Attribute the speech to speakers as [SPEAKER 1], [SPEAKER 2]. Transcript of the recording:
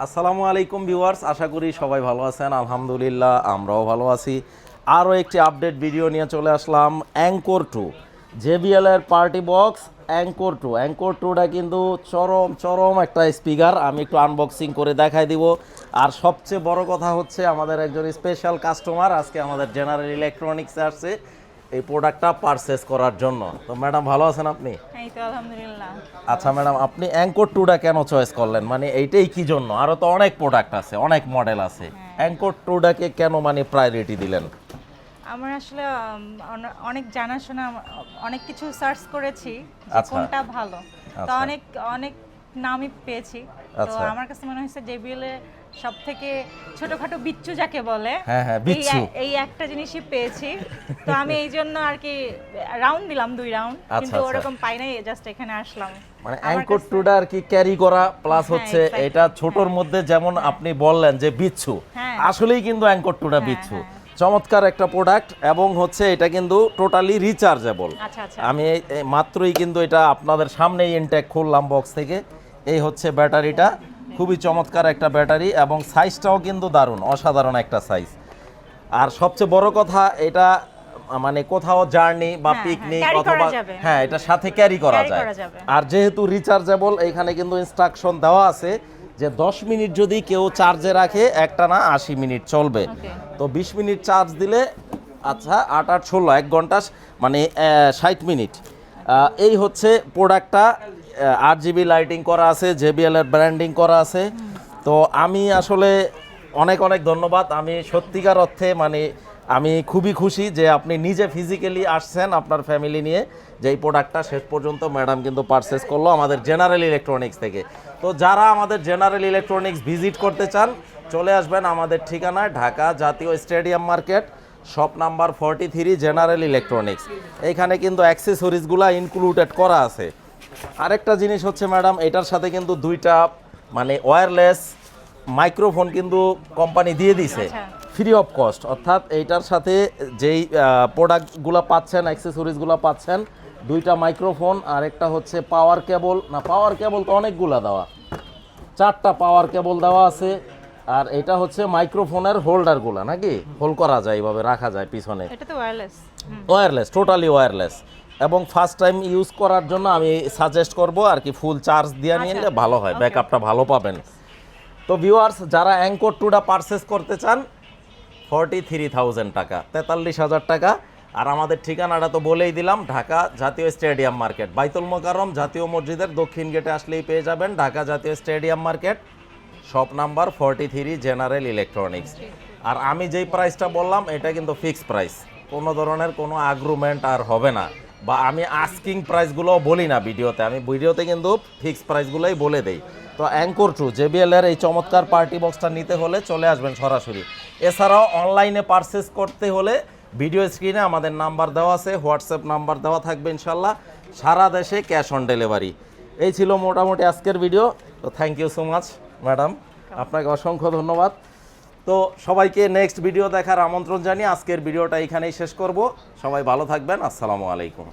[SPEAKER 1] আসসালামু আলাইকুম ভিউয়ার্স, আশা করি সবাই ভালো আছেন। আলহামদুলিল্লাহ আমরাও ভালো আছি। আরও একটি আপডেট ভিডিও নিয়ে চলে আসলাম। অ্যাঙ্কর 2 JBL এর পার্টি বক্স অ্যাঙ্কর টুটা কিন্তু চরম একটা স্পিকার। আমি একটু আনবক্সিং করে দেখাই দিব। আর সবচেয়ে বড় কথা হচ্ছে আমাদের একজন স্পেশাল কাস্টমার আজকে আমাদের জেনারেল ইলেকট্রনিক্সে আসছে এই প্রোডাক্টটা পারচেস করার জন্য। তো ম্যাডাম ভালো আছেন আপনি?
[SPEAKER 2] এই তো আলহামদুলিল্লাহ।
[SPEAKER 1] আচ্ছা ম্যাডাম, আপনি অ্যাঙ্কর 2টা কেন চয়েস করলেন? মানে এইটাই কি জন্য? আরও তো অনেক প্রোডাক্ট আছে, অনেক মডেল আছে, অ্যাঙ্কর 2টাকে কেন মানে প্রায়োরিটি দিলেন?
[SPEAKER 2] আমার আসলে অনেক জানাশোনা, অনেক কিছু সার্চ করেছি যে
[SPEAKER 1] আচ্ছা।
[SPEAKER 2] কোনটা ভালো। তো
[SPEAKER 1] আচ্ছা।
[SPEAKER 2] অনেক অনেক নামই পেয়েছি। তো
[SPEAKER 1] আচ্ছা।
[SPEAKER 2] আমার কাছে মনে হয়েছে JBL এর সবথেকে ছোটখাটো বিচ্ছু যাকে বলে,
[SPEAKER 1] হ্যাঁ, বিচ্ছু।
[SPEAKER 2] এই একটা জিনিসই পেয়েছি। তো আমি এই জন্য আর কি রাউন্ড দিলাম 2 রাউন্ড,
[SPEAKER 1] আচ্ছা,
[SPEAKER 2] কিন্তু
[SPEAKER 1] আচ্ছা।
[SPEAKER 2] ওরকম পাই নাই, জাস্ট এখানে আসলাম।
[SPEAKER 1] মানে
[SPEAKER 2] আমার
[SPEAKER 1] অ্যাঙ্কর
[SPEAKER 2] কাছে-
[SPEAKER 1] 2টা আর কি ক্যারি করা প্লাস
[SPEAKER 2] হ্যাঁ,
[SPEAKER 1] হচ্ছে
[SPEAKER 2] exactly,
[SPEAKER 1] এটা ছোটর
[SPEAKER 2] হ্যাঁ।
[SPEAKER 1] মধ্যে যেমন আপনি বললেন যে বিচ্ছু,
[SPEAKER 2] হ্যাঁ।
[SPEAKER 1] আসলেই কিন্তু অ্যাঙ্কর 2টা
[SPEAKER 2] হ্যাঁ,
[SPEAKER 1] বিচ্ছু।
[SPEAKER 2] হ্যাঁ।
[SPEAKER 1] চমৎকার একটা প্রোডাক্ট এবং হচ্ছে এটা কিন্তু টোটালি রিচার্জেবল।
[SPEAKER 2] আচ্ছা, আচ্ছা।
[SPEAKER 1] আমি মাত্রই কিন্তু এটা আপনাদের সামনেই ইনটেক খুললাম বক্স থেকে। এই হচ্ছে ব্যাটারিটা, খুবই চমৎকার একটা ব্যাটারি এবং সাইজটাও কিন্তু দারুণ, অসাধারণ একটা সাইজ। আর সবচেয়ে বড় কথা এটা মানে কোথাও জার্নি বা
[SPEAKER 2] হ্যাঁ,
[SPEAKER 1] পিকনিক
[SPEAKER 2] carry করা
[SPEAKER 1] অথবা
[SPEAKER 2] যাবে।
[SPEAKER 1] হ্যাঁ এটার সাথে ক্যারি করা
[SPEAKER 2] Carry
[SPEAKER 1] যায়।
[SPEAKER 2] করা যাবে।
[SPEAKER 1] আর যেহেতু রিচার্জেবল, এইখানে কিন্তু ইনস্ট্রাকশন দেওয়া আছে যে 10 মিনিট যদি কেউ চার্জে রাখে একটানা 80 মিনিট চলবে।
[SPEAKER 2] Okay.
[SPEAKER 1] তো 20 মিনিট চার্জ দিলে আচ্ছা 8 8 16 1 ঘন্টা মানে 60 মিনিট। এই হচ্ছে প্রোডাক্টটা। 8GB লাইটিং করা আছে, JBL এর ব্র্যান্ডিং করা আছে। তো আমি আসলে অনেক অনেক ধন্যবাদ। আমি সত্যিকার অর্থে মানে আমি খুবই খুশি যে আপনি নিজে ফিজিক্যালি আসছেন আপনার ফ্যামিলি নিয়ে, যে এই প্রোডাক্টটা শেষ পর্যন্ত ম্যাডাম কিন্তু পারচেস করলো আমাদের জেনারেল ইলেকট্রনিক্স থেকে। তো যারা আমাদের জেনারেল ইলেকট্রনিক্স ভিজিট করতে চান চলে আসবেন আমাদের ঠিকানায়, ঢাকা জাতীয় stadium market, shop number 43, general electronics. এইখানে কিন্তু অ্যাক্সেসরিজগুলো ইনক্লুডেড করা আছে। আরেকটা জিনিস হচ্ছে ম্যাডাম, এটার সাথে কিন্তু 2টা মানে ওয়্যারলেস মাইক্রোফোন কিন্তু কোম্পানি দিয়ে দিছে
[SPEAKER 2] আচ্ছা।
[SPEAKER 1] Free of cost. অর্থাৎ এইটার সাথে যেই প্রোডাক্টগুলো পাচ্ছেন, অ্যাক্সেসরিজগুলো পাচ্ছেন, 2টা মাইক্রোফোন আর একটা হচ্ছে পাওয়ার কেবল। না, পাওয়ার কেবল তো অনেকগুলা দেওয়া, 4টা পাওয়ার কেবল দেওয়া আছে। আর এটা হচ্ছে মাইক্রোফোনের হোল্ডারগুলো, নাকি হোল্ড করা যায়, এইভাবে রাখা যায় পিছনে।
[SPEAKER 2] এটা তো ওয়্যারলেস।
[SPEAKER 1] Wireless, totally wireless. এবং ফার্স্ট টাইম ইউজ করার জন্য আমি সাজেস্ট করব আর কি ফুল চার্জ দিয়ে
[SPEAKER 2] আচ্ছা।
[SPEAKER 1] নিলে ভালো হয়,
[SPEAKER 2] Okay.
[SPEAKER 1] ব্যাকআপটা ভালো পাবেন। তো ভিউয়ার্স, যারা অ্যাঙ্কর 2টা পারচেস করতে চান 43,000 টাকা, 43,000 টাকা। আর আমাদের ঠিকানাটা তো বলেই দিলাম, ঢাকা জাতীয় স্টেডিয়াম মার্কেট, বাইতুল মোকাররম জাতীয় মসজিদের দক্ষিণ গেটে আসলেই পেয়ে যাবেন, ঢাকা জাতীয় stadium market, shop number 43, general electronics. আর আমি যেই প্রাইসটা বললাম এটা কিন্তু ফিক্সড প্রাইস, কোনো ধরনের কোনো আগ্রুমেন্ট আর হবে না, বা আমি আস্কিং প্রাইসগুলোও বলি না ভিডিওতে। আমি ভিডিওতে কিন্তু ফিক্সড প্রাইসগুলোই বলে দেই। তো অ্যাঙ্কর 2 JBL এর এই চমৎকার পার্টি বক্সটা নিতে হলে চলে আসবেন সরাসরি। এছাড়াও অনলাইনে পারচেস করতে হলে ভিডিও স্ক্রিনে আমাদের নাম্বার দেওয়া আছে, হোয়াটসঅ্যাপ নাম্বার দেওয়া থাকবে ইনশাল্লাহ। সারা দেশে ক্যাশ অন ডেলিভারি। এই ছিল মোটামুটি আজকের ভিডিও। তো thank you so much madam, আপনাকে অসংখ্য ধন্যবাদ। তো সবাইকে নেক্সট ভিডিও দেখার আমন্ত্রণ জানিয়ে আজকের ভিডিওটা এখানেই শেষ করব। সবাই ভালো থাকবেন। আসসালামু আলাইকুম।